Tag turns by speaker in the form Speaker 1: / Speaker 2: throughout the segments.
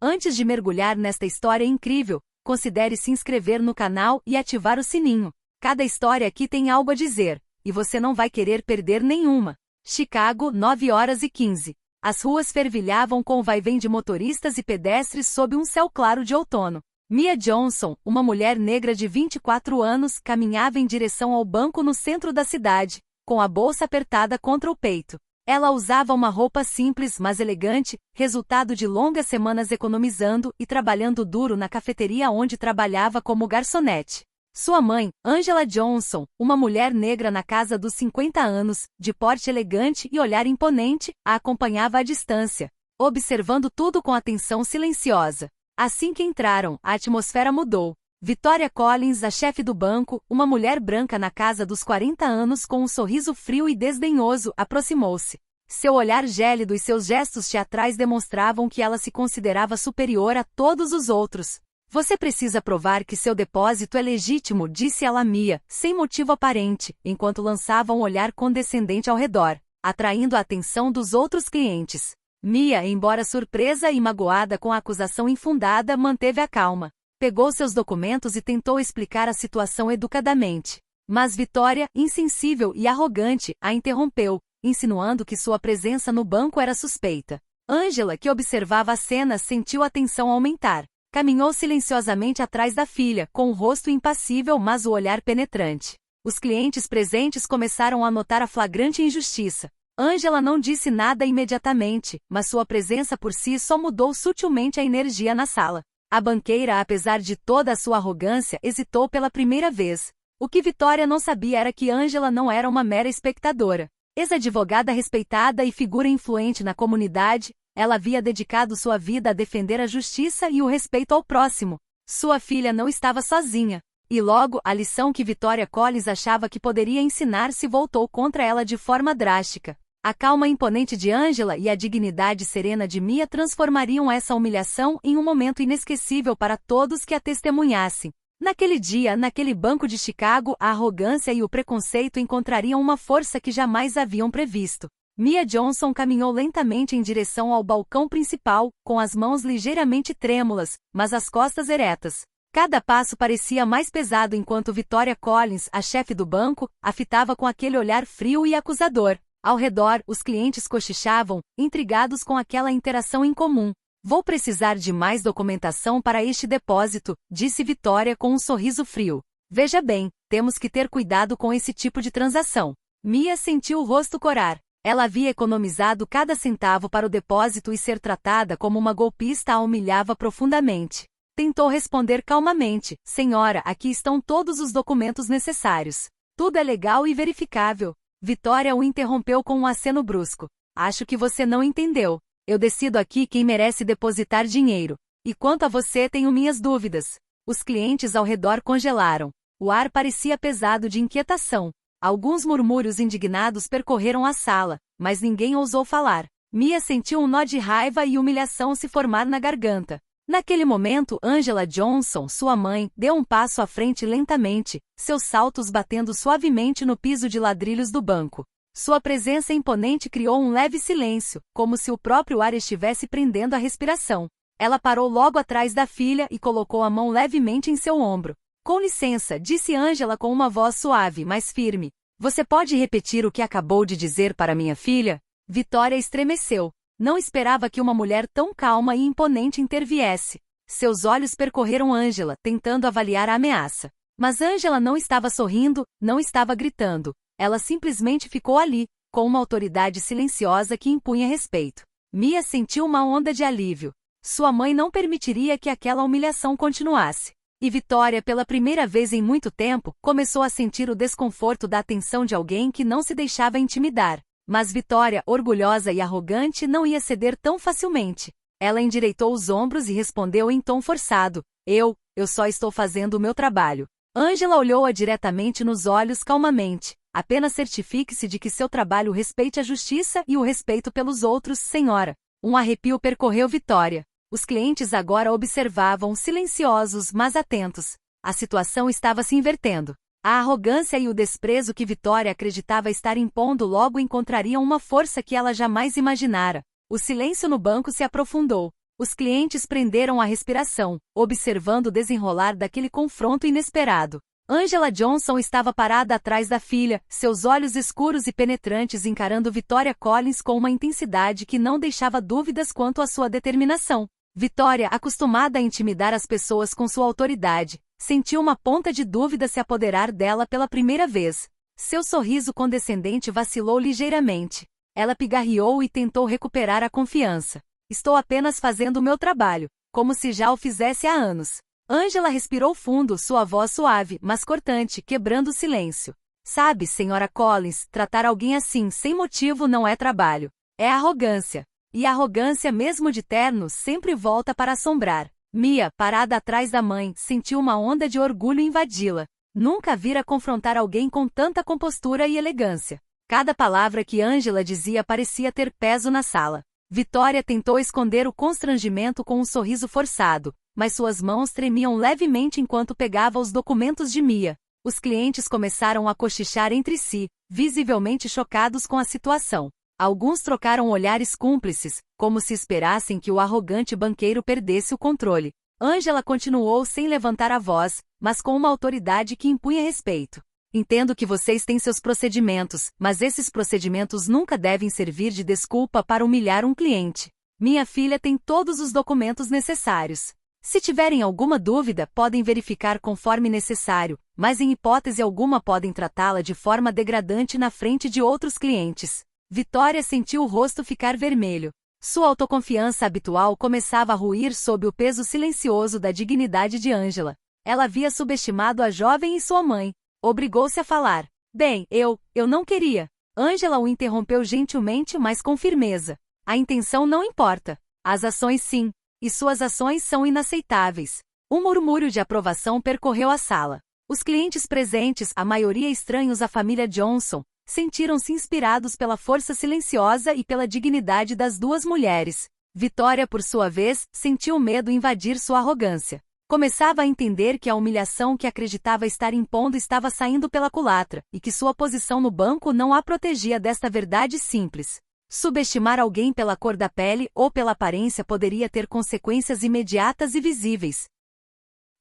Speaker 1: Antes de mergulhar nesta história incrível, considere se inscrever no canal e ativar o sininho. Cada história aqui tem algo a dizer, e você não vai querer perder nenhuma. Chicago, 9h15. As ruas fervilhavam com o vai-vem de motoristas e pedestres sob um céu claro de outono. Mia Johnson, uma mulher negra de 24 anos, caminhava em direção ao banco no centro da cidade, com a bolsa apertada contra o peito. Ela usava uma roupa simples mas elegante, resultado de longas semanas economizando e trabalhando duro na cafeteria onde trabalhava como garçonete. Sua mãe, Angela Johnson, uma mulher negra na casa dos 50 anos, de porte elegante e olhar imponente, a acompanhava à distância, observando tudo com atenção silenciosa. Assim que entraram, a atmosfera mudou. Victoria Collins, a chefe do banco, uma mulher branca na casa dos 40 anos com um sorriso frio e desdenhoso, aproximou-se. Seu olhar gélido e seus gestos teatrais demonstravam que ela se considerava superior a todos os outros. Você precisa provar que seu depósito é legítimo, disse ela a Mia, sem motivo aparente, enquanto lançava um olhar condescendente ao redor, atraindo a atenção dos outros clientes. Mia, embora surpresa e magoada com a acusação infundada, manteve a calma. Pegou seus documentos e tentou explicar a situação educadamente. Mas Victoria, insensível e arrogante, a interrompeu, insinuando que sua presença no banco era suspeita. Angela, que observava a cena, sentiu a tensão aumentar. Caminhou silenciosamente atrás da filha, com o rosto impassível mas o olhar penetrante. Os clientes presentes começaram a notar a flagrante injustiça. Angela não disse nada imediatamente, mas sua presença por si só mudou sutilmente a energia na sala. A banqueira, apesar de toda a sua arrogância, hesitou pela primeira vez. O que Victoria não sabia era que Angela não era uma mera espectadora. Ex-advogada respeitada e figura influente na comunidade, ela havia dedicado sua vida a defender a justiça e o respeito ao próximo. Sua filha não estava sozinha. E logo, a lição que Victoria Collins achava que poderia ensinar se voltou contra ela de forma drástica. A calma imponente de Angela e a dignidade serena de Mia transformariam essa humilhação em um momento inesquecível para todos que a testemunhassem. Naquele dia, naquele banco de Chicago, a arrogância e o preconceito encontrariam uma força que jamais haviam previsto. Mia Johnson caminhou lentamente em direção ao balcão principal, com as mãos ligeiramente trêmulas, mas as costas eretas. Cada passo parecia mais pesado enquanto Victoria Collins, a chefe do banco, a fitava com aquele olhar frio e acusador. Ao redor, os clientes cochichavam, intrigados com aquela interação incomum. Vou precisar de mais documentação para este depósito, disse Victoria com um sorriso frio. Veja bem, temos que ter cuidado com esse tipo de transação. Mia sentiu o rosto corar. Ela havia economizado cada centavo para o depósito e ser tratada como uma golpista a humilhava profundamente. Tentou responder calmamente, senhora, aqui estão todos os documentos necessários. Tudo é legal e verificável. Victoria o interrompeu com um aceno brusco. Acho que você não entendeu. Eu decido aqui quem merece depositar dinheiro. E quanto a você, tenho minhas dúvidas. Os clientes ao redor congelaram. O ar parecia pesado de inquietação. Alguns murmúrios indignados percorreram a sala, mas ninguém ousou falar. Mia sentiu um nó de raiva e humilhação se formar na garganta. Naquele momento, Angela Johnson, sua mãe, deu um passo à frente lentamente, seus saltos batendo suavemente no piso de ladrilhos do banco. Sua presença imponente criou um leve silêncio, como se o próprio ar estivesse prendendo a respiração. Ela parou logo atrás da filha e colocou a mão levemente em seu ombro. Com licença, disse Angela com uma voz suave, mas firme. Você pode repetir o que acabou de dizer para minha filha? Victoria estremeceu. Não esperava que uma mulher tão calma e imponente interviesse. Seus olhos percorreram Angela, tentando avaliar a ameaça. Mas Angela não estava sorrindo, não estava gritando. Ela simplesmente ficou ali, com uma autoridade silenciosa que impunha respeito. Mia sentiu uma onda de alívio. Sua mãe não permitiria que aquela humilhação continuasse. E Victoria, pela primeira vez em muito tempo, começou a sentir o desconforto da atenção de alguém que não se deixava intimidar. Mas Victoria, orgulhosa e arrogante, não ia ceder tão facilmente. Ela endireitou os ombros e respondeu em tom forçado. Eu só estou fazendo o meu trabalho. Angela olhou-a diretamente nos olhos calmamente. Apenas certifique-se de que seu trabalho respeite a justiça e o respeito pelos outros, senhora. Um arrepio percorreu Victoria. Os clientes agora observavam, silenciosos, mas atentos. A situação estava se invertendo. A arrogância e o desprezo que Victoria acreditava estar impondo logo encontrariam uma força que ela jamais imaginara. O silêncio no banco se aprofundou. Os clientes prenderam a respiração, observando o desenrolar daquele confronto inesperado. Angela Johnson estava parada atrás da filha, seus olhos escuros e penetrantes encarando Victoria Collins com uma intensidade que não deixava dúvidas quanto à sua determinação. Victoria, acostumada a intimidar as pessoas com sua autoridade, sentiu uma ponta de dúvida se apoderar dela pela primeira vez. Seu sorriso condescendente vacilou ligeiramente. Ela pigarreou e tentou recuperar a confiança. Estou apenas fazendo o meu trabalho, como se já o fizesse há anos. Angela respirou fundo, sua voz suave, mas cortante, quebrando o silêncio. Sabe, Sra. Collins, tratar alguém assim, sem motivo, não é trabalho. É arrogância. E a arrogância, mesmo de terno, sempre volta para assombrar. Mia, parada atrás da mãe, sentiu uma onda de orgulho invadi-la. Nunca vira confrontar alguém com tanta compostura e elegância. Cada palavra que Angela dizia parecia ter peso na sala. Victoria tentou esconder o constrangimento com um sorriso forçado, mas suas mãos tremiam levemente enquanto pegava os documentos de Mia. Os clientes começaram a cochichar entre si, visivelmente chocados com a situação. Alguns trocaram olhares cúmplices, como se esperassem que o arrogante banqueiro perdesse o controle. Angela continuou sem levantar a voz, mas com uma autoridade que impunha respeito. Entendo que vocês têm seus procedimentos, mas esses procedimentos nunca devem servir de desculpa para humilhar um cliente. Minha filha tem todos os documentos necessários. Se tiverem alguma dúvida, podem verificar conforme necessário, mas em hipótese alguma podem tratá-la de forma degradante na frente de outros clientes. Victoria sentiu o rosto ficar vermelho. Sua autoconfiança habitual começava a ruir sob o peso silencioso da dignidade de Angela. Ela havia subestimado a jovem e sua mãe. Obrigou-se a falar. Bem, eu não queria. Angela o interrompeu gentilmente, mas com firmeza. A intenção não importa. As ações sim. E suas ações são inaceitáveis. Um murmúrio de aprovação percorreu a sala. Os clientes presentes, a maioria estranhos à família Johnson, sentiram-se inspirados pela força silenciosa e pela dignidade das duas mulheres. Victoria, por sua vez, sentiu medo invadir sua arrogância. Começava a entender que a humilhação que acreditava estar impondo estava saindo pela culatra, e que sua posição no banco não a protegia desta verdade simples. Subestimar alguém pela cor da pele ou pela aparência poderia ter consequências imediatas e visíveis.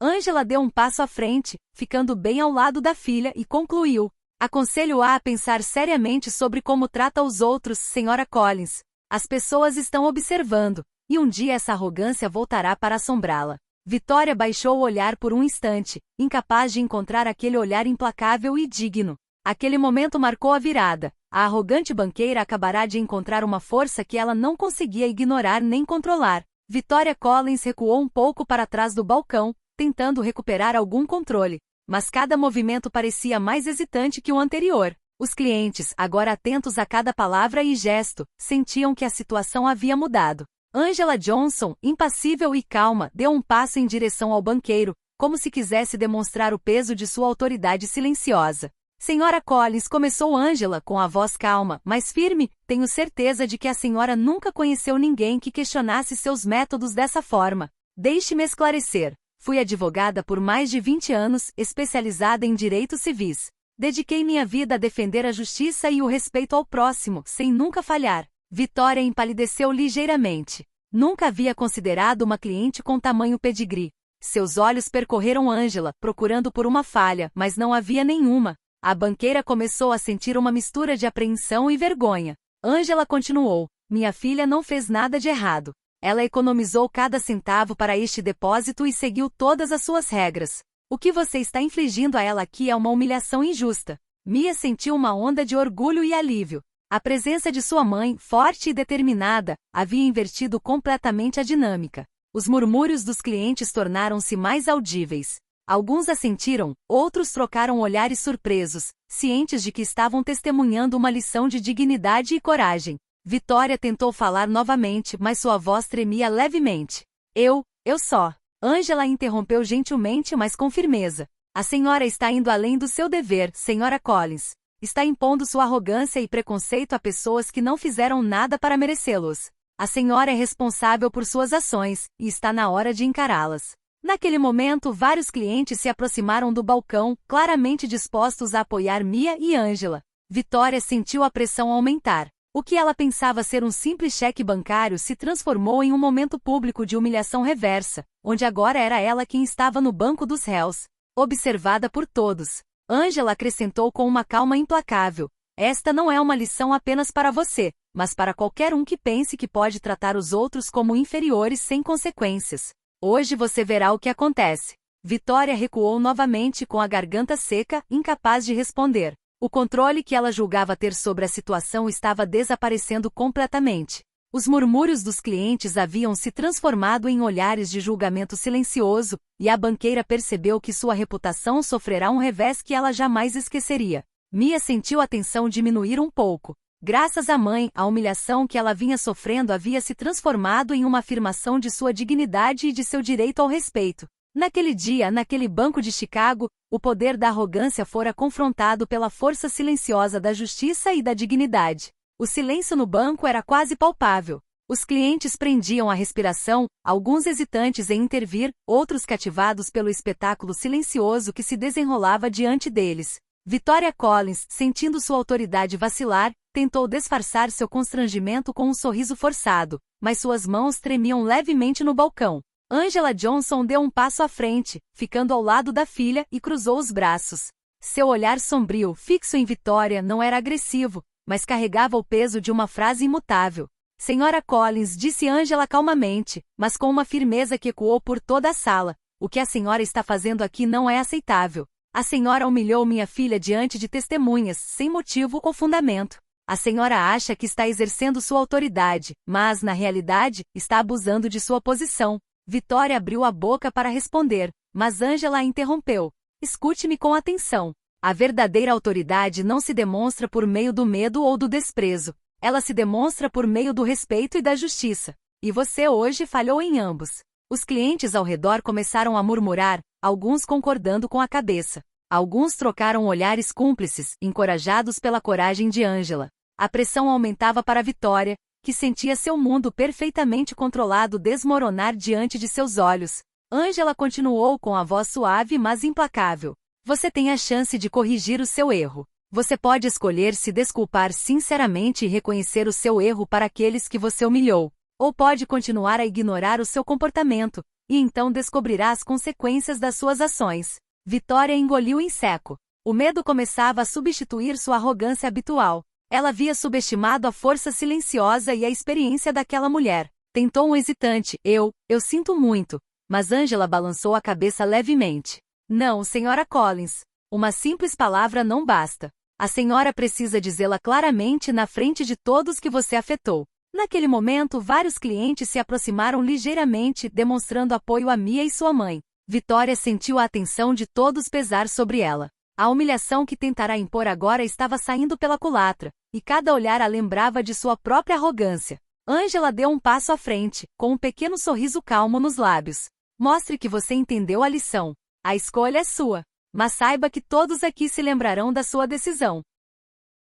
Speaker 1: Angela deu um passo à frente, ficando bem ao lado da filha e concluiu. Aconselho-a a pensar seriamente sobre como trata os outros, Sra. Collins. As pessoas estão observando, e um dia essa arrogância voltará para assombrá-la. Victoria baixou o olhar por um instante, incapaz de encontrar aquele olhar implacável e digno. Aquele momento marcou a virada. A arrogante banqueira acabará de encontrar uma força que ela não conseguia ignorar nem controlar. Victoria Collins recuou um pouco para trás do balcão, tentando recuperar algum controle. Mas cada movimento parecia mais hesitante que o anterior. Os clientes, agora atentos a cada palavra e gesto, sentiam que a situação havia mudado. Angela Johnson, impassível e calma, deu um passo em direção ao banqueiro, como se quisesse demonstrar o peso de sua autoridade silenciosa. Sra. Collins, começou Angela com a voz calma, mas firme, tenho certeza de que a senhora nunca conheceu ninguém que questionasse seus métodos dessa forma. Deixe-me esclarecer. Fui advogada por mais de 20 anos, especializada em direitos civis. Dediquei minha vida a defender a justiça e o respeito ao próximo, sem nunca falhar. Victoria empalideceu ligeiramente. Nunca havia considerado uma cliente com tamanho pedigree. Seus olhos percorreram Angela, procurando por uma falha, mas não havia nenhuma. A banqueira começou a sentir uma mistura de apreensão e vergonha. Angela continuou. Minha filha não fez nada de errado. Ela economizou cada centavo para este depósito e seguiu todas as suas regras. O que você está infligindo a ela aqui é uma humilhação injusta. Mia sentiu uma onda de orgulho e alívio. A presença de sua mãe, forte e determinada, havia invertido completamente a dinâmica. Os murmúrios dos clientes tornaram-se mais audíveis. Alguns assentiram, outros trocaram olhares surpresos, cientes de que estavam testemunhando uma lição de dignidade e coragem. Victoria tentou falar novamente, mas sua voz tremia levemente. Eu só. Angela interrompeu gentilmente, mas com firmeza. A senhora está indo além do seu dever, Sra. Collins. Está impondo sua arrogância e preconceito a pessoas que não fizeram nada para merecê-los. A senhora é responsável por suas ações, e está na hora de encará-las. Naquele momento, vários clientes se aproximaram do balcão, claramente dispostos a apoiar Mia e Angela. Victoria sentiu a pressão aumentar. O que ela pensava ser um simples cheque bancário se transformou em um momento público de humilhação reversa, onde agora era ela quem estava no banco dos réus, observada por todos. Angela acrescentou com uma calma implacável: esta não é uma lição apenas para você, mas para qualquer um que pense que pode tratar os outros como inferiores sem consequências. Hoje você verá o que acontece. Vitória recuou novamente com a garganta seca, incapaz de responder. O controle que ela julgava ter sobre a situação estava desaparecendo completamente. Os murmúrios dos clientes haviam se transformado em olhares de julgamento silencioso, e a banqueira percebeu que sua reputação sofrerá um revés que ela jamais esqueceria. Mia sentiu a tensão diminuir um pouco. Graças à mãe, a humilhação que ela vinha sofrendo havia se transformado em uma afirmação de sua dignidade e de seu direito ao respeito. Naquele dia, naquele banco de Chicago, o poder da arrogância fora confrontado pela força silenciosa da justiça e da dignidade. O silêncio no banco era quase palpável. Os clientes prendiam a respiração, alguns hesitantes em intervir, outros cativados pelo espetáculo silencioso que se desenrolava diante deles. Victoria Collins, sentindo sua autoridade vacilar, tentou disfarçar seu constrangimento com um sorriso forçado, mas suas mãos tremiam levemente no balcão. Angela Johnson deu um passo à frente, ficando ao lado da filha, e cruzou os braços. Seu olhar sombrio, fixo em Victoria, não era agressivo, mas carregava o peso de uma frase imutável. Senhora Collins, disse Angela calmamente, mas com uma firmeza que ecoou por toda a sala. O que a senhora está fazendo aqui não é aceitável. A senhora humilhou minha filha diante de testemunhas, sem motivo ou fundamento. A senhora acha que está exercendo sua autoridade, mas, na realidade, está abusando de sua posição. Victoria abriu a boca para responder, mas Angela a interrompeu. Escute-me com atenção. A verdadeira autoridade não se demonstra por meio do medo ou do desprezo. Ela se demonstra por meio do respeito e da justiça. E você hoje falhou em ambos. Os clientes ao redor começaram a murmurar, alguns concordando com a cabeça. Alguns trocaram olhares cúmplices, encorajados pela coragem de Angela. A pressão aumentava para Victoria, que sentia seu mundo perfeitamente controlado desmoronar diante de seus olhos. Angela continuou com a voz suave mas implacável. Você tem a chance de corrigir o seu erro. Você pode escolher se desculpar sinceramente e reconhecer o seu erro para aqueles que você humilhou. Ou pode continuar a ignorar o seu comportamento, e então descobrirá as consequências das suas ações. Victoria engoliu em seco. O medo começava a substituir sua arrogância habitual. Ela havia subestimado a força silenciosa e a experiência daquela mulher. Tentou um hesitante: eu sinto muito. Mas Angela balançou a cabeça levemente. Não, senhora Collins. Uma simples palavra não basta. A senhora precisa dizê-la claramente na frente de todos que você afetou. Naquele momento, vários clientes se aproximaram ligeiramente, demonstrando apoio a Mia e sua mãe. Victoria sentiu a atenção de todos pesar sobre ela. A humilhação que tentará impor agora estava saindo pela culatra, e cada olhar a lembrava de sua própria arrogância. Angela deu um passo à frente, com um pequeno sorriso calmo nos lábios. Mostre que você entendeu a lição. A escolha é sua. Mas saiba que todos aqui se lembrarão da sua decisão.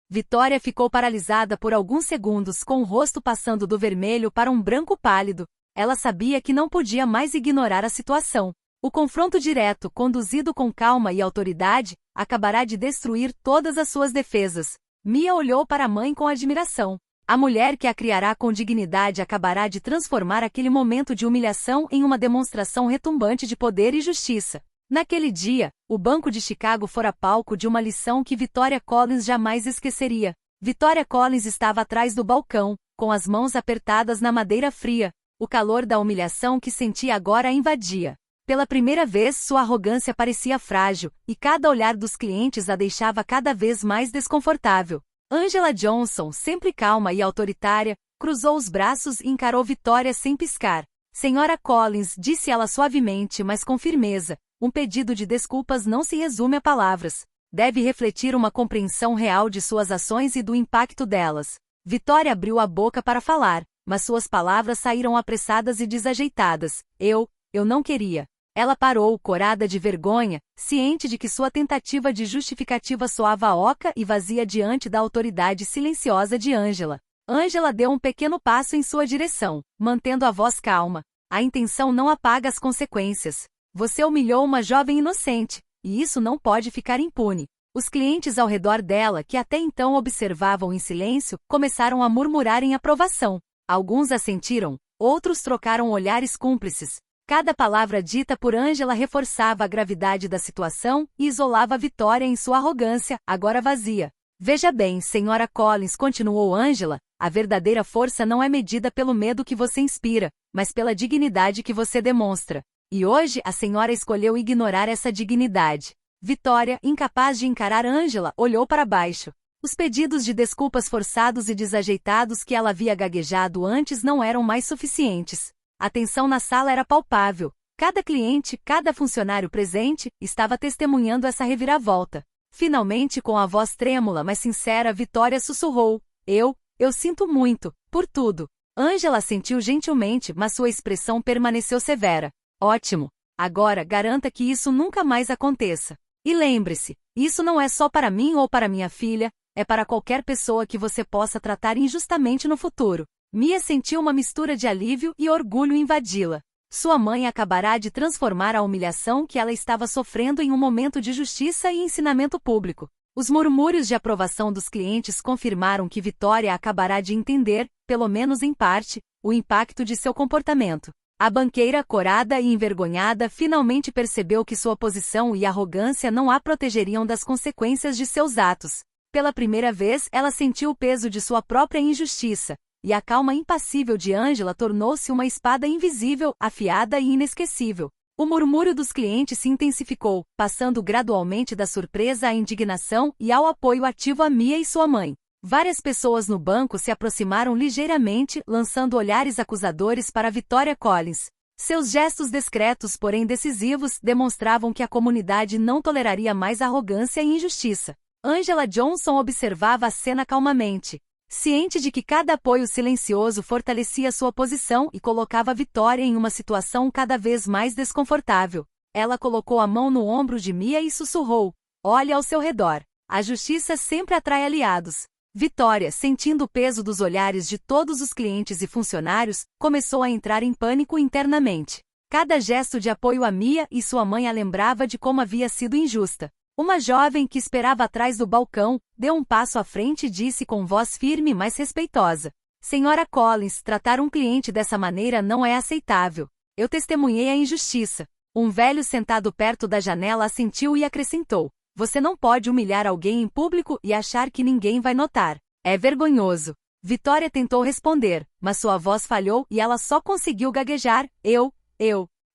Speaker 1: Victoria ficou paralisada por alguns segundos, com o rosto passando do vermelho para um branco pálido. Ela sabia que não podia mais ignorar a situação. O confronto direto, conduzido com calma e autoridade, acabará de destruir todas as suas defesas. Mia olhou para a mãe com admiração. A mulher que a criará com dignidade acabará de transformar aquele momento de humilhação em uma demonstração retumbante de poder e justiça. Naquele dia, o Banco de Chicago fora palco de uma lição que Victoria Collins jamais esqueceria. Victoria Collins estava atrás do balcão, com as mãos apertadas na madeira fria. O calor da humilhação que sentia agora a invadia. Pela primeira vez, sua arrogância parecia frágil, e cada olhar dos clientes a deixava cada vez mais desconfortável. Angela Johnson, sempre calma e autoritária, cruzou os braços e encarou Victoria sem piscar. Senhora Collins, disse ela suavemente, mas com firmeza, um pedido de desculpas não se resume a palavras. Deve refletir uma compreensão real de suas ações e do impacto delas. Victoria abriu a boca para falar, mas suas palavras saíram apressadas e desajeitadas. Eu não queria. Ela parou, corada de vergonha, ciente de que sua tentativa de justificativa soava oca e vazia diante da autoridade silenciosa de Angela. Angela deu um pequeno passo em sua direção, mantendo a voz calma. A intenção não apaga as consequências. Você humilhou uma jovem inocente, e isso não pode ficar impune. Os clientes ao redor dela, que até então observavam em silêncio, começaram a murmurar em aprovação. Alguns assentiram, outros trocaram olhares cúmplices. Cada palavra dita por Angela reforçava a gravidade da situação e isolava Vitória em sua arrogância, agora vazia. Veja bem, Sra. Collins, continuou Angela, a verdadeira força não é medida pelo medo que você inspira, mas pela dignidade que você demonstra. E hoje a senhora escolheu ignorar essa dignidade. Vitória, incapaz de encarar Angela, olhou para baixo. Os pedidos de desculpas forçados e desajeitados que ela havia gaguejado antes não eram mais suficientes. A tensão na sala era palpável. Cada cliente, cada funcionário presente, estava testemunhando essa reviravolta. Finalmente, com a voz trêmula, mas sincera, Vitória sussurrou: Eu sinto muito, por tudo. Angela assentiu gentilmente, mas sua expressão permaneceu severa. Ótimo. Agora, garanta que isso nunca mais aconteça. E lembre-se, isso não é só para mim ou para minha filha, é para qualquer pessoa que você possa tratar injustamente no futuro. Mia sentiu uma mistura de alívio e orgulho invadi-la. Sua mãe acabará de transformar a humilhação que ela estava sofrendo em um momento de justiça e ensinamento público. Os murmúrios de aprovação dos clientes confirmaram que Vitória acabará de entender, pelo menos em parte, o impacto de seu comportamento. A banqueira, corada e envergonhada, finalmente percebeu que sua posição e arrogância não a protegeriam das consequências de seus atos. Pela primeira vez, ela sentiu o peso de sua própria injustiça, e a calma impassível de Angela tornou-se uma espada invisível, afiada e inesquecível. O murmúrio dos clientes se intensificou, passando gradualmente da surpresa à indignação e ao apoio ativo a Mia e sua mãe. Várias pessoas no banco se aproximaram ligeiramente, lançando olhares acusadores para Vitória Collins. Seus gestos discretos, porém decisivos, demonstravam que a comunidade não toleraria mais arrogância e injustiça. Angela Johnson observava a cena calmamente, ciente de que cada apoio silencioso fortalecia sua posição e colocava Vitória em uma situação cada vez mais desconfortável. Ela colocou a mão no ombro de Mia e sussurrou: Olhe ao seu redor. A justiça sempre atrai aliados. Vitória, sentindo o peso dos olhares de todos os clientes e funcionários, começou a entrar em pânico internamente. Cada gesto de apoio a Mia e sua mãe a lembrava de como havia sido injusta. Uma jovem que esperava atrás do balcão, deu um passo à frente e disse com voz firme mas respeitosa: Sra. Collins, tratar um cliente dessa maneira não é aceitável. Eu testemunhei a injustiça. Um velho sentado perto da janela assentiu e acrescentou: Você não pode humilhar alguém em público e achar que ninguém vai notar. É vergonhoso. Vitória tentou responder, mas sua voz falhou e ela só conseguiu gaguejar: Eu.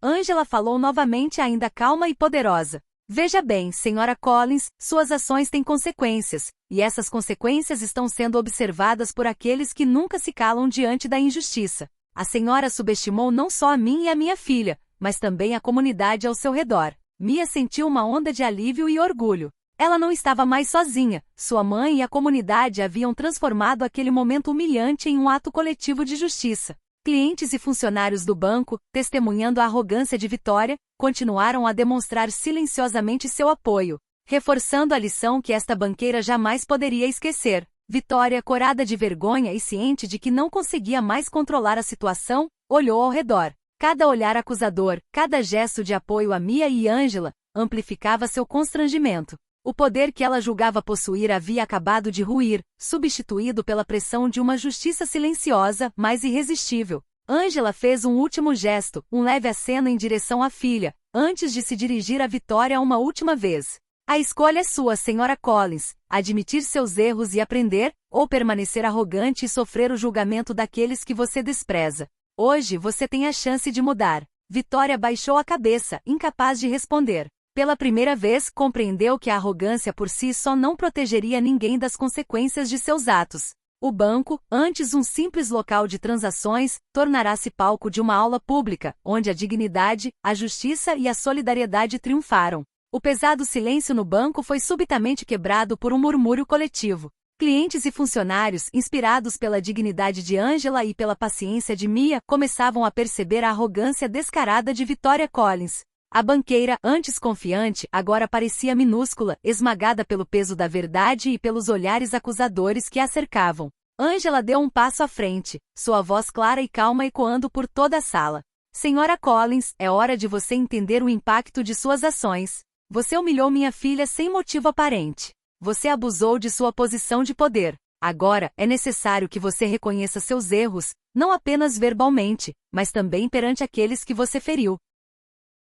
Speaker 1: Angela falou novamente, ainda calma e poderosa. Veja bem, Sra. Collins, suas ações têm consequências, e essas consequências estão sendo observadas por aqueles que nunca se calam diante da injustiça. A senhora subestimou não só a mim e a minha filha, mas também a comunidade ao seu redor. Mia sentiu uma onda de alívio e orgulho. Ela não estava mais sozinha, sua mãe e a comunidade haviam transformado aquele momento humilhante em um ato coletivo de justiça. Clientes e funcionários do banco, testemunhando a arrogância de Vitória, continuaram a demonstrar silenciosamente seu apoio, reforçando a lição que esta banqueira jamais poderia esquecer. Vitória, corada de vergonha e ciente de que não conseguia mais controlar a situação, olhou ao redor. Cada olhar acusador, cada gesto de apoio a Mia e Angela, amplificava seu constrangimento. O poder que ela julgava possuir havia acabado de ruir, substituído pela pressão de uma justiça silenciosa, mas irresistível. Angela fez um último gesto, um leve aceno em direção à filha, antes de se dirigir a Vitória uma última vez. A escolha é sua, Sra. Collins, admitir seus erros e aprender, ou permanecer arrogante e sofrer o julgamento daqueles que você despreza. Hoje você tem a chance de mudar. Vitória baixou a cabeça, incapaz de responder. Pela primeira vez, compreendeu que a arrogância por si só não protegeria ninguém das consequências de seus atos. O banco, antes um simples local de transações, tornará-se palco de uma aula pública, onde a dignidade, a justiça e a solidariedade triunfaram. O pesado silêncio no banco foi subitamente quebrado por um murmúrio coletivo. Clientes e funcionários, inspirados pela dignidade de Angela e pela paciência de Mia, começavam a perceber a arrogância descarada de Vitória Collins. A banqueira, antes confiante, agora parecia minúscula, esmagada pelo peso da verdade e pelos olhares acusadores que a cercavam. Angela deu um passo à frente, sua voz clara e calma ecoando por toda a sala. Sra. Collins, é hora de você entender o impacto de suas ações. Você humilhou minha filha sem motivo aparente. Você abusou de sua posição de poder. Agora, é necessário que você reconheça seus erros, não apenas verbalmente, mas também perante aqueles que você feriu.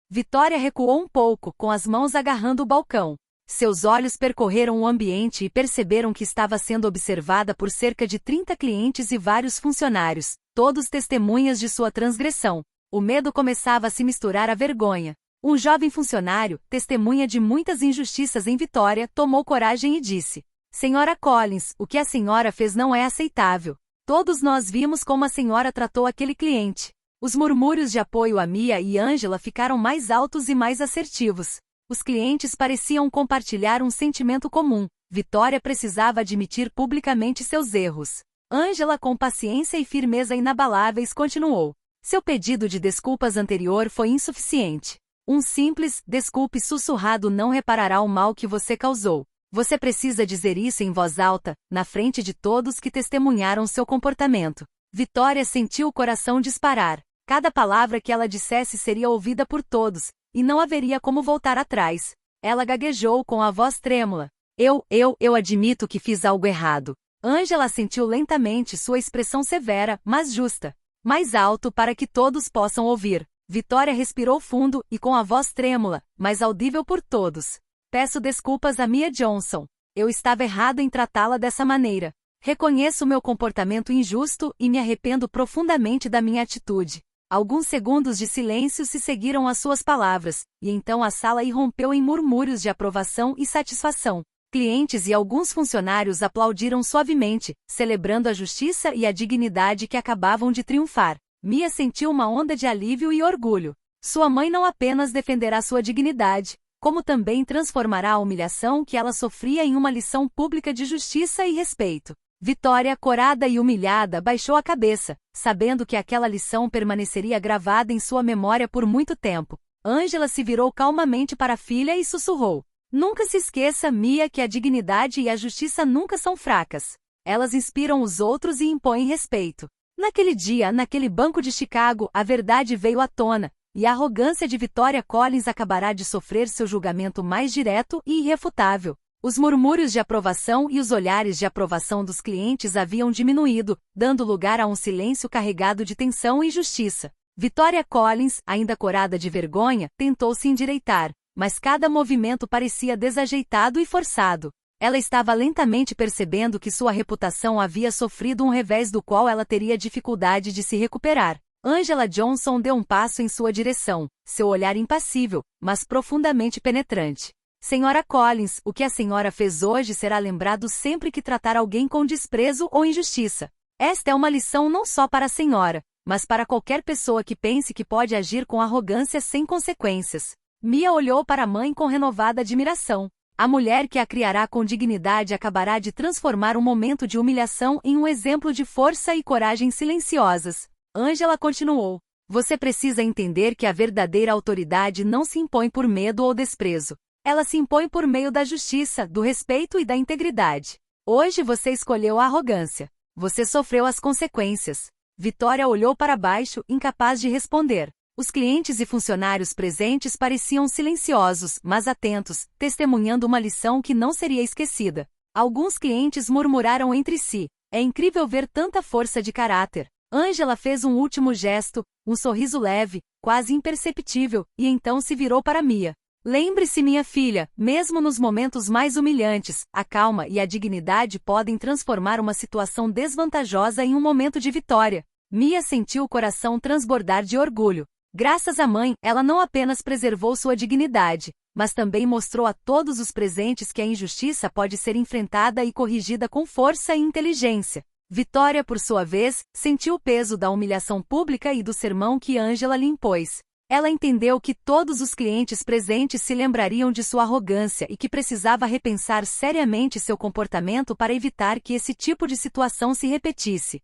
Speaker 1: Vitória recuou um pouco, com as mãos agarrando o balcão. Seus olhos percorreram o ambiente e perceberam que estava sendo observada por cerca de 30 clientes e vários funcionários, todos testemunhas de sua transgressão. O medo começava a se misturar à vergonha. Um jovem funcionário, testemunha de muitas injustiças em Vitória, tomou coragem e disse: Senhora Collins, o que a senhora fez não é aceitável. Todos nós vimos como a senhora tratou aquele cliente. Os murmúrios de apoio a Mia e Angela ficaram mais altos e mais assertivos. Os clientes pareciam compartilhar um sentimento comum. Vitória precisava admitir publicamente seus erros. Angela, com paciência e firmeza inabaláveis, continuou. Seu pedido de desculpas anterior foi insuficiente. Um simples desculpe sussurrado não reparará o mal que você causou. Você precisa dizer isso em voz alta, na frente de todos que testemunharam seu comportamento. Vitória sentiu o coração disparar. Cada palavra que ela dissesse seria ouvida por todos, e não haveria como voltar atrás. Ela gaguejou com a voz trêmula. Eu admito que fiz algo errado. Angela sentiu lentamente sua expressão severa, mas justa. Mais alto para que todos possam ouvir. Vitória respirou fundo e com a voz trêmula, mas audível por todos. Peço desculpas a Mia Johnson. Eu estava errado em tratá-la dessa maneira. Reconheço meu comportamento injusto e me arrependo profundamente da minha atitude. Alguns segundos de silêncio se seguiram às suas palavras, e então a sala irrompeu em murmúrios de aprovação e satisfação. Clientes e alguns funcionários aplaudiram suavemente, celebrando a justiça e a dignidade que acabavam de triunfar. Mia sentiu uma onda de alívio e orgulho. Sua mãe não apenas defenderá sua dignidade, como também transformará a humilhação que ela sofria em uma lição pública de justiça e respeito. Vitória, corada e humilhada, baixou a cabeça, sabendo que aquela lição permaneceria gravada em sua memória por muito tempo. Angela se virou calmamente para a filha e sussurrou: Nunca se esqueça, Mia, que a dignidade e a justiça nunca são fracas. Elas inspiram os outros e impõem respeito. Naquele dia, naquele banco de Chicago, a verdade veio à tona, e a arrogância de Vitória Collins acabará de sofrer seu julgamento mais direto e irrefutável. Os murmúrios de aprovação e os olhares de aprovação dos clientes haviam diminuído, dando lugar a um silêncio carregado de tensão e justiça. Vitória Collins, ainda corada de vergonha, tentou se endireitar, mas cada movimento parecia desajeitado e forçado. Ela estava lentamente percebendo que sua reputação havia sofrido um revés do qual ela teria dificuldade de se recuperar. Angela Johnson deu um passo em sua direção, seu olhar impassível, mas profundamente penetrante. Senhora Collins, o que a senhora fez hoje será lembrado sempre que tratar alguém com desprezo ou injustiça. Esta é uma lição não só para a senhora, mas para qualquer pessoa que pense que pode agir com arrogância sem consequências. Mia olhou para a mãe com renovada admiração. A mulher que a criará com dignidade acabará de transformar um momento de humilhação em um exemplo de força e coragem silenciosas. Angela continuou. Você precisa entender que a verdadeira autoridade não se impõe por medo ou desprezo. Ela se impõe por meio da justiça, do respeito e da integridade. Hoje você escolheu a arrogância. Você sofreu as consequências. Vitória olhou para baixo, incapaz de responder. Os clientes e funcionários presentes pareciam silenciosos, mas atentos, testemunhando uma lição que não seria esquecida. Alguns clientes murmuraram entre si. É incrível ver tanta força de caráter. Angela fez um último gesto, um sorriso leve, quase imperceptível, e então se virou para Mia. Lembre-se, minha filha, mesmo nos momentos mais humilhantes, a calma e a dignidade podem transformar uma situação desvantajosa em um momento de vitória. Mia sentiu o coração transbordar de orgulho. Graças à mãe, ela não apenas preservou sua dignidade, mas também mostrou a todos os presentes que a injustiça pode ser enfrentada e corrigida com força e inteligência. Vitória, por sua vez, sentiu o peso da humilhação pública e do sermão que Angela lhe impôs. Ela entendeu que todos os clientes presentes se lembrariam de sua arrogância e que precisava repensar seriamente seu comportamento para evitar que esse tipo de situação se repetisse.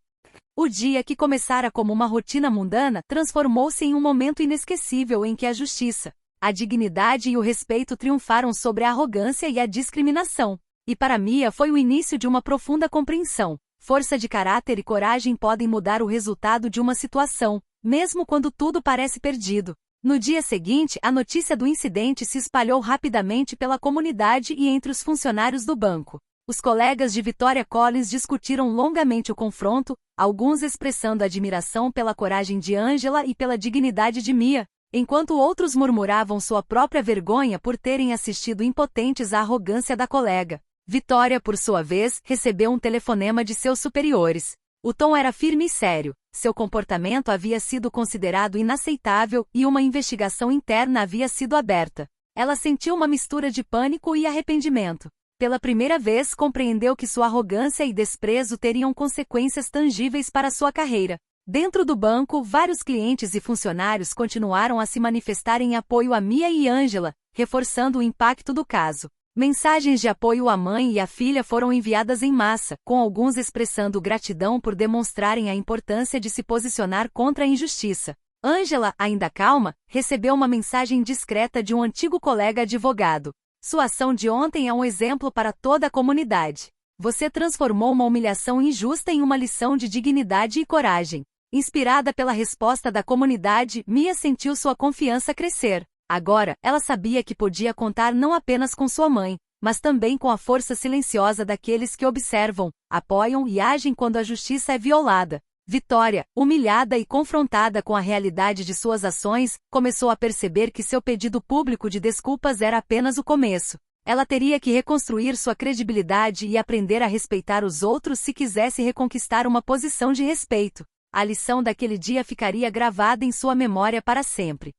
Speaker 1: O dia que começara como uma rotina mundana transformou-se em um momento inesquecível em que a justiça, a dignidade e o respeito triunfaram sobre a arrogância e a discriminação. E para Mia foi o início de uma profunda compreensão. Força de caráter e coragem podem mudar o resultado de uma situação, mesmo quando tudo parece perdido. No dia seguinte, a notícia do incidente se espalhou rapidamente pela comunidade e entre os funcionários do banco. Os colegas de Victoria Collins discutiram longamente o confronto, alguns expressando admiração pela coragem de Angela e pela dignidade de Mia, enquanto outros murmuravam sua própria vergonha por terem assistido impotentes à arrogância da colega. Victoria, por sua vez, recebeu um telefonema de seus superiores. O tom era firme e sério, seu comportamento havia sido considerado inaceitável e uma investigação interna havia sido aberta. Ela sentiu uma mistura de pânico e arrependimento. Pela primeira vez compreendeu que sua arrogância e desprezo teriam consequências tangíveis para sua carreira. Dentro do banco, vários clientes e funcionários continuaram a se manifestar em apoio a Mia e Angela, reforçando o impacto do caso. Mensagens de apoio à mãe e à filha foram enviadas em massa, com alguns expressando gratidão por demonstrarem a importância de se posicionar contra a injustiça. Angela, ainda calma, recebeu uma mensagem discreta de um antigo colega advogado. Sua ação de ontem é um exemplo para toda a comunidade. Você transformou uma humilhação injusta em uma lição de dignidade e coragem. Inspirada pela resposta da comunidade, Mia sentiu sua confiança crescer. Agora, ela sabia que podia contar não apenas com sua mãe, mas também com a força silenciosa daqueles que observam, apoiam e agem quando a justiça é violada. Victoria, humilhada e confrontada com a realidade de suas ações, começou a perceber que seu pedido público de desculpas era apenas o começo. Ela teria que reconstruir sua credibilidade e aprender a respeitar os outros se quisesse reconquistar uma posição de respeito. A lição daquele dia ficaria gravada em sua memória para sempre.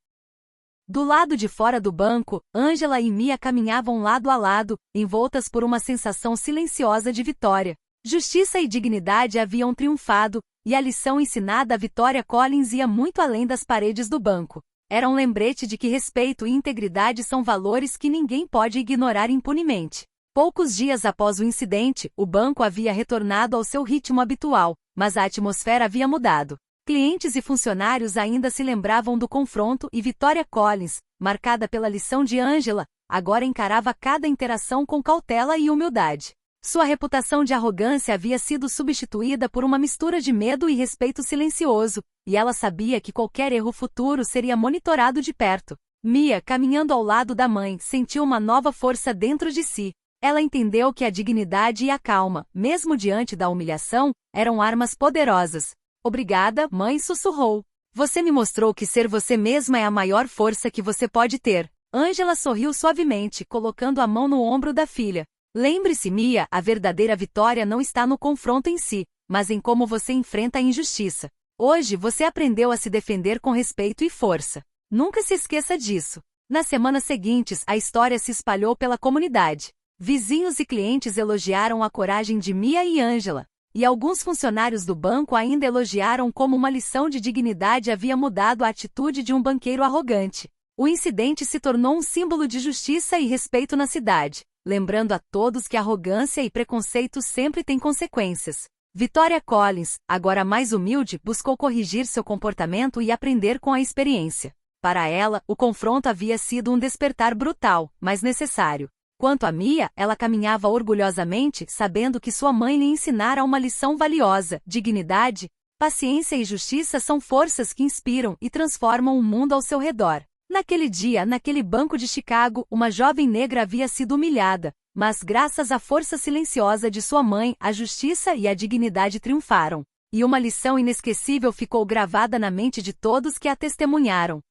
Speaker 1: Do lado de fora do banco, Angela e Mia caminhavam lado a lado, envoltas por uma sensação silenciosa de vitória. Justiça e dignidade haviam triunfado, e a lição ensinada a Victoria Collins ia muito além das paredes do banco. Era um lembrete de que respeito e integridade são valores que ninguém pode ignorar impunemente. Poucos dias após o incidente, o banco havia retornado ao seu ritmo habitual, mas a atmosfera havia mudado. Clientes e funcionários ainda se lembravam do confronto e Victoria Collins, marcada pela lição de Angela, agora encarava cada interação com cautela e humildade. Sua reputação de arrogância havia sido substituída por uma mistura de medo e respeito silencioso, e ela sabia que qualquer erro futuro seria monitorado de perto. Mia, caminhando ao lado da mãe, sentiu uma nova força dentro de si. Ela entendeu que a dignidade e a calma, mesmo diante da humilhação, eram armas poderosas. Obrigada, mãe, sussurrou. Você me mostrou que ser você mesma é a maior força que você pode ter. Angela sorriu suavemente, colocando a mão no ombro da filha. Lembre-se, Mia, a verdadeira vitória não está no confronto em si, mas em como você enfrenta a injustiça. Hoje você aprendeu a se defender com respeito e força. Nunca se esqueça disso. Nas semanas seguintes, a história se espalhou pela comunidade. Vizinhos e clientes elogiaram a coragem de Mia e Angela. E alguns funcionários do banco ainda elogiaram como uma lição de dignidade havia mudado a atitude de um banqueiro arrogante. O incidente se tornou um símbolo de justiça e respeito na cidade, lembrando a todos que arrogância e preconceito sempre têm consequências. Victoria Collins, agora mais humilde, buscou corrigir seu comportamento e aprender com a experiência. Para ela, o confronto havia sido um despertar brutal, mas necessário. Quanto a Mia, ela caminhava orgulhosamente, sabendo que sua mãe lhe ensinara uma lição valiosa: dignidade, paciência e justiça são forças que inspiram e transformam o mundo ao seu redor. Naquele dia, naquele banco de Chicago, uma jovem negra havia sido humilhada, mas graças à força silenciosa de sua mãe, a justiça e a dignidade triunfaram. E uma lição inesquecível ficou gravada na mente de todos que a testemunharam.